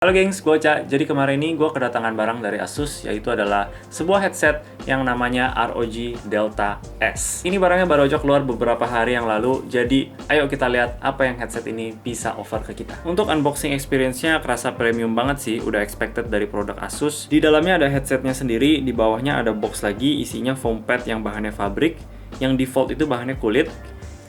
Halo gengs, gue Ocha. Jadi kemarin ini gue kedatangan barang dari Asus, yaitu adalah sebuah headset yang namanya ROG Delta S. Ini barangnya baru aja keluar beberapa hari yang lalu, jadi ayo kita lihat apa yang headset ini bisa offer ke kita. Untuk unboxing experience-nya kerasa premium banget sih, udah expected dari produk Asus. Di dalamnya ada headsetnya sendiri, di bawahnya ada box lagi, isinya foam pad yang bahannya fabrik, yang default itu bahannya kulit.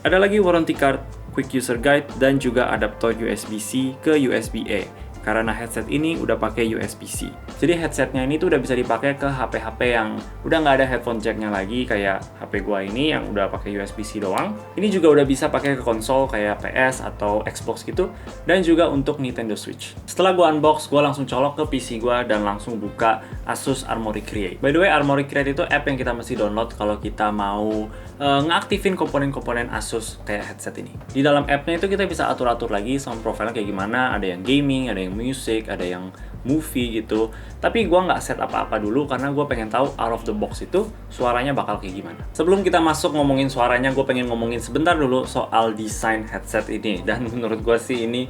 Ada lagi warranty card, quick user guide, dan juga adaptor USB-C ke USB-A. Karena headset ini udah pakai USB-C. Jadi headsetnya ini tuh udah bisa dipakai ke HP-HP yang udah nggak ada headphone jacknya lagi, kayak HP gua ini yang udah pakai USB-C doang. Ini juga udah bisa pakai ke konsol kayak PS atau Xbox gitu, dan juga untuk Nintendo Switch. Setelah gua unbox, gua langsung colok ke PC gua dan langsung buka Asus Armoury Create. By the way, Armoury Create itu app yang kita mesti download kalau kita mau ngaktifin komponen-komponen Asus kayak headset ini. Di dalam app-nya itu kita bisa atur-atur lagi sound profile-nya kayak gimana, ada yang gaming, ada yang music, ada yang movie gitu. Tapi gue nggak set apa-apa dulu karena gue pengen tahu out of the box itu suaranya bakal kayak gimana. Sebelum kita masuk ngomongin suaranya, gue pengen ngomongin sebentar dulu soal desain headset ini. Dan menurut gue sih ini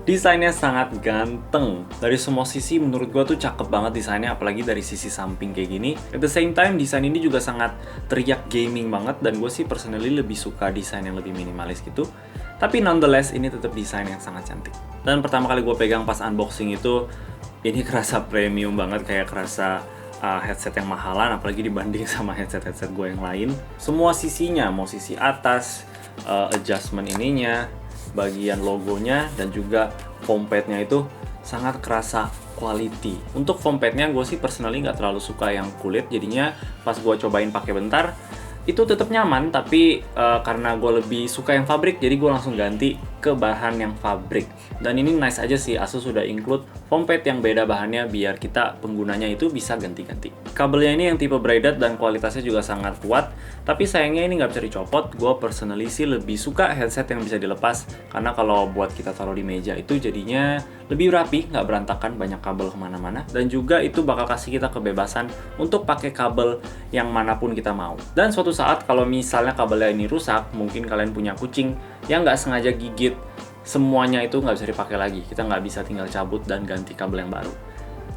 desainnya sangat ganteng. Dari semua sisi menurut gue tuh cakep banget desainnya, apalagi dari sisi samping kayak gini. At the same time, desain ini juga sangat teriak gaming banget, dan gue sih personally lebih suka desain yang lebih minimalis gitu. Tapi nonetheless, ini tetap desain yang sangat cantik. Dan pertama kali gue pegang pas unboxing itu, ini kerasa premium banget, kayak kerasa headset yang mahalan, apalagi dibanding sama headset-headset gue yang lain. Semua sisinya, mau sisi atas, adjustment ininya, bagian logonya, dan juga foam pad-nya itu sangat kerasa quality. Untuk foam pad-nya gue sih personally nggak terlalu suka yang kulit, jadinya pas gue cobain pakai bentar, itu tetap nyaman, tapi karena gue lebih suka yang fabrik, jadi gue langsung ganti ke bahan yang fabrik. Dan ini nice aja sih, Asus sudah include foam pad yang beda bahannya biar kita penggunanya itu bisa ganti-ganti. Kabelnya ini yang tipe braided dan kualitasnya juga sangat kuat, tapi sayangnya ini nggak bisa dicopot. Gue personally sih lebih suka headset yang bisa dilepas, karena kalau buat kita taruh di meja itu jadinya lebih rapi, nggak berantakan banyak kabel kemana-mana, dan juga itu bakal kasih kita kebebasan untuk pakai kabel yang manapun kita mau. Dan suatu saat kalau misalnya kabelnya ini rusak, mungkin kalian punya kucing yang nggak sengaja gigit, semuanya itu nggak bisa dipakai lagi. Kita nggak bisa tinggal cabut dan ganti kabel yang baru.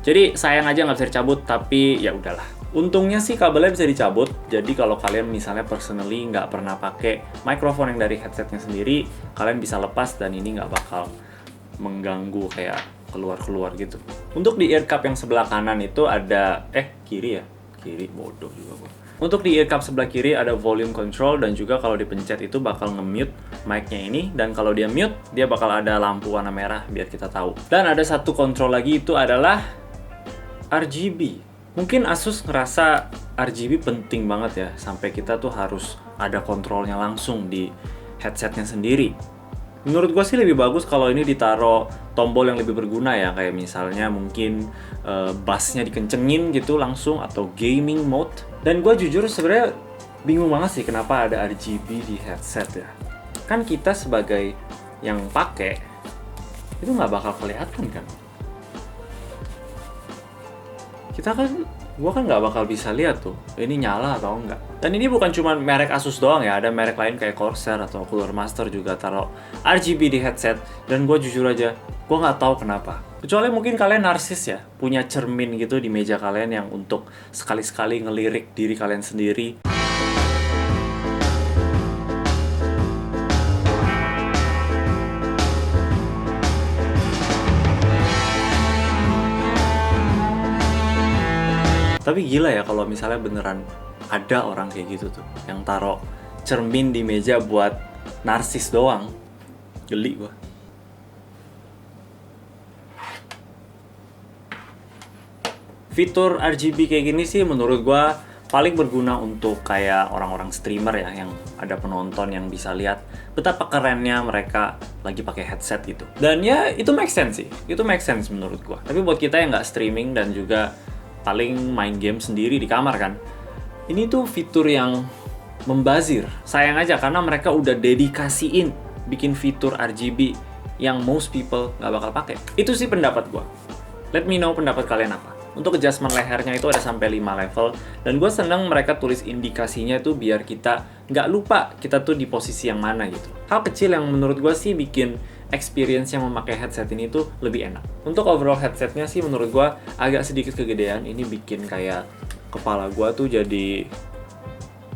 Jadi sayang aja nggak bisa dicabut, tapi ya udahlah. Untungnya sih kabelnya bisa dicabut, jadi kalau kalian misalnya personally nggak pernah pakai mikrofon yang dari headsetnya sendiri, kalian bisa lepas dan ini nggak bakal mengganggu kayak keluar-keluar gitu. Untuk di ear cup yang sebelah kanan itu ada, kiri ya? Kiri, bodoh juga gua. Untuk di ear cup sebelah kiri ada volume control, dan juga kalau dipencet itu bakal nge-mute mic-nya ini, dan kalau dia mute, dia bakal ada lampu warna merah biar kita tahu. Dan ada satu kontrol lagi, itu adalah RGB. Mungkin Asus ngerasa RGB penting banget ya, sampai kita tuh harus ada kontrolnya langsung di headsetnya sendiri. Menurut gue sih lebih bagus kalau ini ditaruh tombol yang lebih berguna ya, kayak misalnya mungkin bassnya dikencengin gitu langsung, atau gaming mode. Dan gue jujur sebenarnya bingung banget sih kenapa ada RGB di headset ya. Kan kita sebagai yang pakai itu nggak bakal kelihatan kan. Gue kan nggak bakal bisa lihat tuh ini nyala atau enggak. Dan ini bukan cuma merek Asus doang ya, ada merek lain kayak Corsair atau Cooler Master juga taruh RGB di headset. Dan gue jujur aja, gue nggak tahu kenapa. Kecuali mungkin kalian narsis ya, punya cermin gitu di meja kalian yang untuk sekali-sekali ngelirik diri kalian sendiri. Tapi gila ya kalau misalnya beneran ada orang kayak gitu tuh, yang taruh cermin di meja buat narsis doang. Geli gua. Fitur RGB kayak gini sih menurut gua paling berguna untuk kayak orang-orang streamer ya, yang ada penonton yang bisa lihat betapa kerennya mereka lagi pakai headset gitu. Dan ya itu make sense sih, itu make sense menurut gua. Tapi buat kita yang nggak streaming dan juga paling main game sendiri di kamar kan, ini tuh fitur yang membazir. Sayang aja karena mereka udah dedikasiin bikin fitur RGB yang most people nggak bakal pakai. Itu sih pendapat gua. Let me know pendapat kalian apa. Untuk adjustment lehernya itu ada sampai 5 level. Dan gue seneng mereka tulis indikasinya itu biar kita nggak lupa kita tuh di posisi yang mana gitu. Hal kecil yang menurut gue sih bikin experience yang memakai headset ini tuh lebih enak. Untuk overall headsetnya sih menurut gue agak sedikit kegedean. Ini bikin kayak kepala gue tuh jadi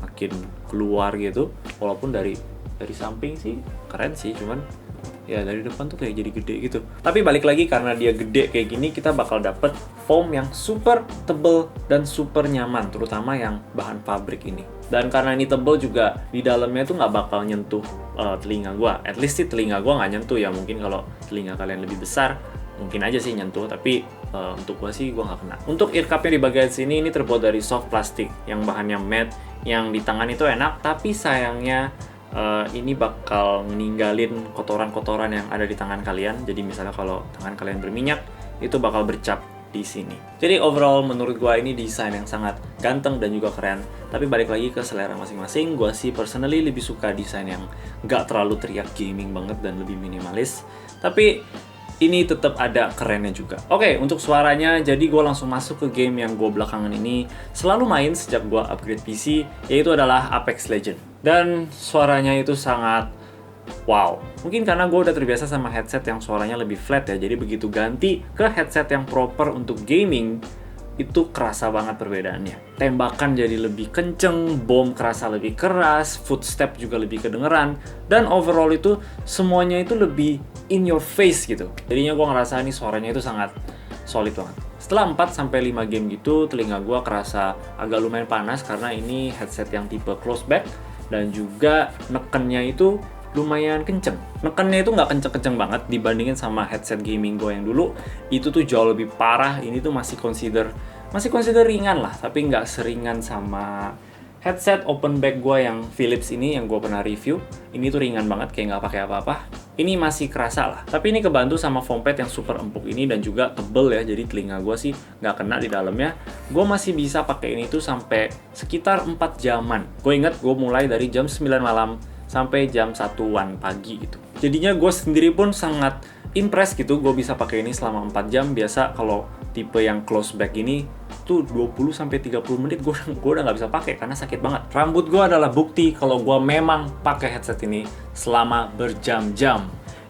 makin keluar gitu. Walaupun dari samping sih keren sih, cuman ya dari depan tuh kayak jadi gede gitu. Tapi balik lagi, karena dia gede kayak gini, kita bakal dapet foam yang super tebel dan super nyaman, terutama yang bahan pabrik ini. Dan karena ini tebel juga, di dalamnya tuh nggak bakal nyentuh telinga gua. At least sih telinga gua nggak nyentuh ya. Mungkin kalau telinga kalian lebih besar, mungkin aja sih nyentuh. Tapi untuk gua sih gua nggak kena. Untuk ear cup-nya di bagian sini ini terbuat dari soft plastik yang bahannya matte, yang di tangan itu enak. Tapi sayangnya ini bakal ninggalin kotoran-kotoran yang ada di tangan kalian. Jadi misalnya kalau tangan kalian berminyak, itu bakal bercap di sini. Jadi overall menurut gua ini desain yang sangat ganteng dan juga keren. Tapi balik lagi ke selera masing-masing. Gua sih personally lebih suka desain yang nggak terlalu teriak gaming banget dan lebih minimalis. Tapi ini tetap ada kerennya juga. Oke, untuk suaranya, jadi gue langsung masuk ke game yang gue belakangan ini selalu main sejak gue upgrade PC, yaitu adalah Apex Legends. Dan suaranya itu sangat wow. Mungkin karena gue udah terbiasa sama headset yang suaranya lebih flat ya, jadi begitu ganti ke headset yang proper untuk gaming, itu kerasa banget perbedaannya. Tembakan jadi lebih kenceng, bom kerasa lebih keras, footstep juga lebih kedengeran, dan overall itu semuanya itu lebih in your face gitu. Jadinya gue ngerasa nih suaranya itu sangat solid banget. Setelah 4-5 game gitu, telinga gue kerasa agak lumayan panas karena ini headset yang tipe close back, dan juga nekennya itu lumayan kenceng. Nekennya itu nggak kenceng-kenceng banget dibandingin sama headset gaming gue yang dulu. Itu tuh jauh lebih parah. Ini tuh masih consider ringan lah, tapi nggak seringan sama headset open back gue yang Philips ini yang gue pernah review. Ini tuh ringan banget, kayak nggak pakai apa-apa. Ini masih kerasa lah. Tapi ini kebantu sama foam pad yang super empuk ini dan juga tebel ya. Jadi telinga gue sih nggak kena di dalamnya. Gue masih bisa pakai ini tuh sampai sekitar 4 jaman. Gue ingat gue mulai dari jam 9 malam sampai jam 1-an pagi gitu. Jadinya gue sendiri pun sangat impress gitu, gue bisa pakai ini selama 4 jam. Biasa kalau tipe yang close back ini tuh 20-30 menit gue udah nggak bisa pakai karena sakit banget. Rambut gue adalah bukti kalau gue memang pakai headset ini selama berjam-jam.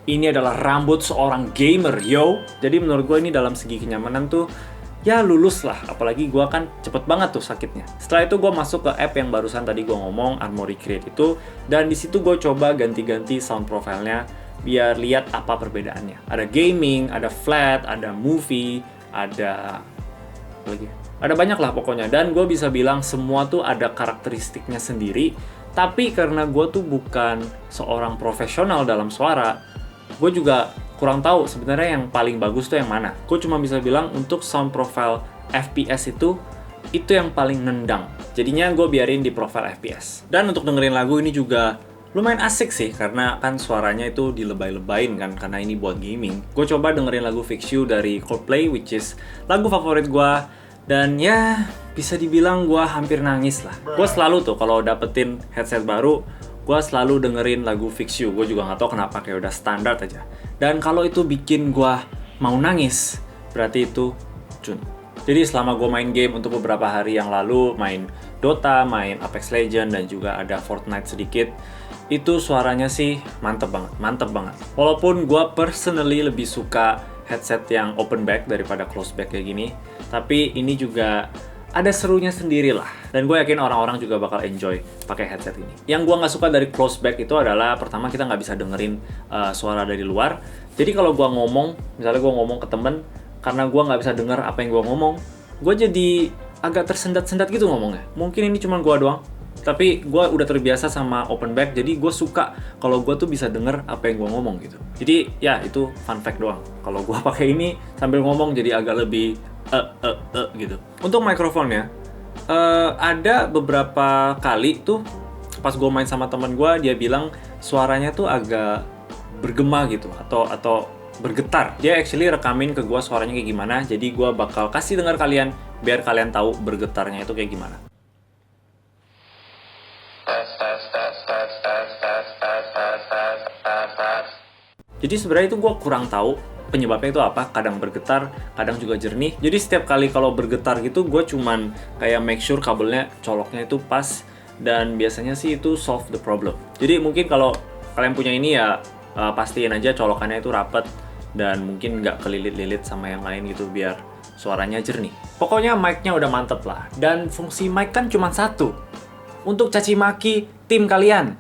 Ini adalah rambut seorang gamer, yo. Jadi menurut gue ini dalam segi kenyamanan tuh ya lulus lah, apalagi gue kan cepet banget tuh sakitnya. Setelah itu gue masuk ke app yang barusan tadi gue ngomong, Armoury Crate itu, dan di situ gue coba ganti-ganti sound profile-nya biar lihat apa perbedaannya. Ada gaming, ada flat, ada movie, ada apa lagi? Ada banyak lah pokoknya, dan gue bisa bilang semua tuh ada karakteristiknya sendiri. Tapi karena gue tuh bukan seorang profesional dalam suara, gue juga kurang tahu sebenarnya yang paling bagus tuh yang mana. Gue cuma bisa bilang untuk sound profile FPS itu yang paling nendang. Jadinya gue biarin di profile FPS. Dan untuk dengerin lagu ini juga lumayan asik sih, karena kan suaranya itu dilebay-lebayin kan, karena ini buat gaming. Gue coba dengerin lagu Fix You dari Coldplay, which is lagu favorit gue. Dan ya bisa dibilang gue hampir nangis lah. Gue selalu tuh kalau dapetin headset baru, gue selalu dengerin lagu Fix You. Gue juga gak tahu kenapa, kayak udah standar aja. Dan kalau itu bikin gue mau nangis, berarti itu Jun. Jadi selama gue main game untuk beberapa hari yang lalu, main Dota, main Apex Legends, dan juga ada Fortnite sedikit, itu suaranya sih mantep banget. Walaupun gue personally lebih suka headset yang open back daripada close back kayak gini, tapi ini juga ada serunya sendiri lah. Dan gue yakin orang-orang juga bakal enjoy pakai headset ini. Yang gue nggak suka dari close back itu adalah, pertama kita nggak bisa dengerin suara dari luar. Jadi kalau gue ngomong, misalnya gue ngomong ke temen, karena gue nggak bisa denger apa yang gue ngomong, gue jadi agak tersendat-sendat gitu ngomongnya. Mungkin ini cuma gue doang, tapi gue udah terbiasa sama open back, jadi gue suka kalau gue tuh bisa denger apa yang gue ngomong gitu. Jadi ya itu fun fact doang. Kalau gue pakai ini sambil ngomong jadi agak lebih gitu. Untuk mikrofonnya, ada beberapa kali tuh pas gue main sama teman gue, dia bilang suaranya tuh agak bergema gitu atau bergetar. Dia actually rekamin ke gue suaranya kayak gimana, jadi gue bakal kasih dengar kalian biar kalian tahu bergetarnya itu kayak gimana. Jadi sebenarnya itu gue kurang tahu penyebabnya itu apa. Kadang bergetar, kadang juga jernih. Jadi setiap kali kalau bergetar gitu, gue cuman kayak make sure kabelnya coloknya itu pas, dan biasanya sih itu solve the problem. Jadi mungkin kalau kalian punya ini ya pastiin aja colokannya itu rapet dan mungkin nggak kelilit-lilit sama yang lain gitu biar suaranya jernih. Pokoknya mic-nya udah mantep lah. Dan fungsi mic kan cuma satu, untuk caci maki tim kalian.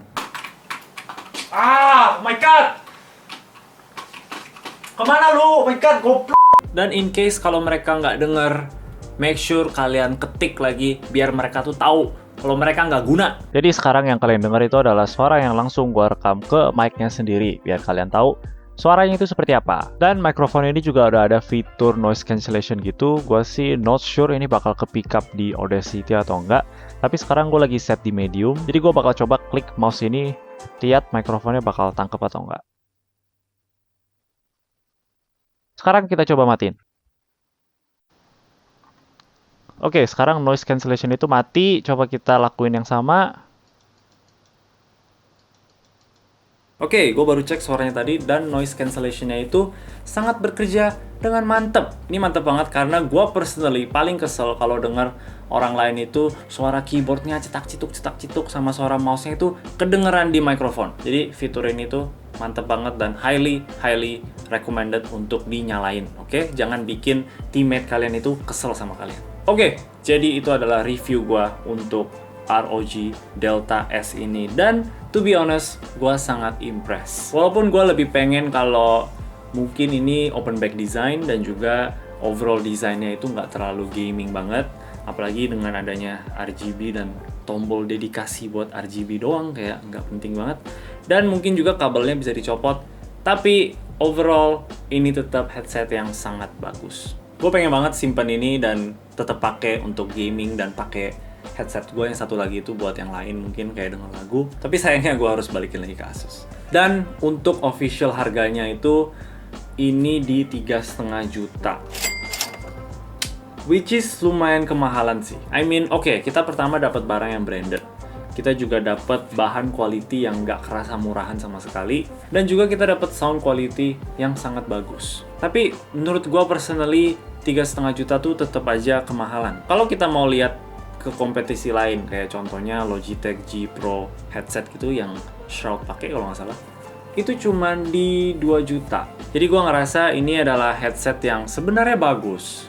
Oh my god! Kemana lu? Oh my god, goblok! Dan in case kalau mereka nggak denger, make sure kalian ketik lagi biar mereka tuh tahu kalau mereka nggak guna. Jadi sekarang yang kalian dengar itu adalah suara yang langsung gua rekam ke mic-nya sendiri biar kalian tahu suaranya itu seperti apa. Dan mikrofon ini juga udah ada fitur noise cancellation gitu. Gua sih not sure ini bakal ke pick up di Audacity atau enggak. Tapi sekarang gue lagi set di medium. Jadi gue bakal coba klik mouse ini, lihat mikrofonnya bakal tangkep atau enggak. Sekarang kita coba matiin. Oke, sekarang noise cancellation itu mati. Coba kita lakuin yang sama. Oke, gue baru cek suaranya tadi dan noise cancellation-nya itu sangat bekerja dengan mantep. Ini mantep banget karena gue personally paling kesel kalau denger orang lain itu suara keyboardnya cetak-cituk sama suara mouse-nya itu kedengeran di mikrofon. Jadi fitur ini tuh mantep banget dan highly recommended untuk dinyalain. Oke, jangan bikin teammate kalian itu kesel sama kalian. Oke, jadi itu adalah review gua untuk ROG Delta S ini. Dan to be honest, gua sangat impressed. Walaupun gua lebih pengen kalau mungkin ini open back design dan juga overall desainnya itu nggak terlalu gaming banget. Apalagi dengan adanya RGB dan tombol dedikasi buat RGB doang, kayak nggak penting banget. Dan mungkin juga kabelnya bisa dicopot. Tapi overall, ini tetap headset yang sangat bagus. Gue pengen banget simpen ini dan tetap pakai untuk gaming dan pakai headset gue yang satu lagi itu buat yang lain, mungkin kayak denger lagu. Tapi sayangnya gue harus balikin lagi ke Asus. Dan untuk official harganya itu ini di 3,5 juta. Which is lumayan kemahalan sih. I mean, oke, kita pertama dapat barang yang branded. Kita juga dapat bahan quality yang nggak kerasa murahan sama sekali. Dan juga kita dapat sound quality yang sangat bagus. Tapi menurut gue personally, 3,5 juta tuh tetap aja kemahalan. Kalau kita mau lihat ke kompetisi lain, kayak contohnya Logitech G Pro headset gitu yang Shroud pakai kalau nggak salah, itu cuman di 2 juta. Jadi gue ngerasa ini adalah headset yang sebenarnya bagus,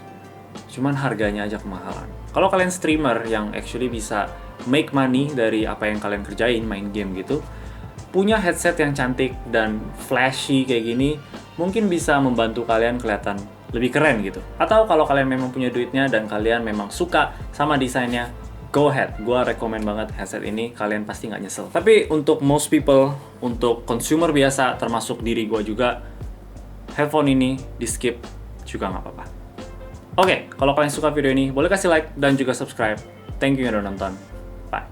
cuman harganya aja kemahalan. Kalau kalian streamer yang actually bisa make money dari apa yang kalian kerjain, main game gitu, punya headset yang cantik dan flashy kayak gini, mungkin bisa membantu kalian kelihatan lebih keren gitu. Atau kalau kalian memang punya duitnya dan kalian memang suka sama desainnya, go ahead. Gua rekomen banget headset ini, kalian pasti nggak nyesel. Tapi untuk most people, untuk consumer biasa, termasuk diri gua juga, headphone ini di skip juga nggak apa-apa. Oke, kalau kalian suka video ini, boleh kasih like dan juga subscribe. Thank you yang udah nonton. Bye.